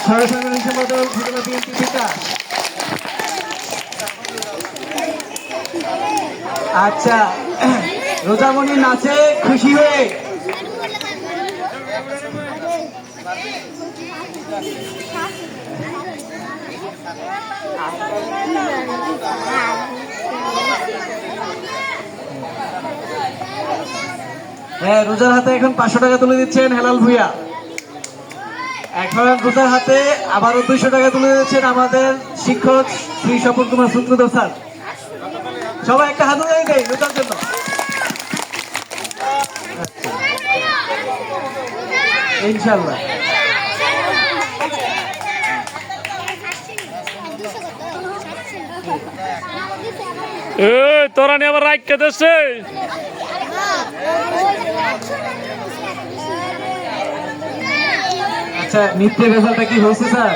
সরসাধারণ সম্পাদক উপজেলা বিএনপি বিকাশ। আচ্ছা, রোজামণি নাচে খুশি হয়ে। হ্যাঁ, রোজার হাতে এখন 500 টাকা তুলে দিচ্ছেন হেলাল ভুইয়া। এখন রোজার হাতে আবারও 200 টাকা তুলে দিচ্ছেন আমাদের শিক্ষক শ্রী স্বপন কুমার সূত্রধর স্যার। সবাই একটা হাত উঠিয়ে দেয় রোজার জন্য। ইনশাল্লাহ। তোরা নিয়ে আবার রাগ কেটেছে। আচ্ছা, নৃত্যের রেজাল্টটা কি হয়েছে স্যার?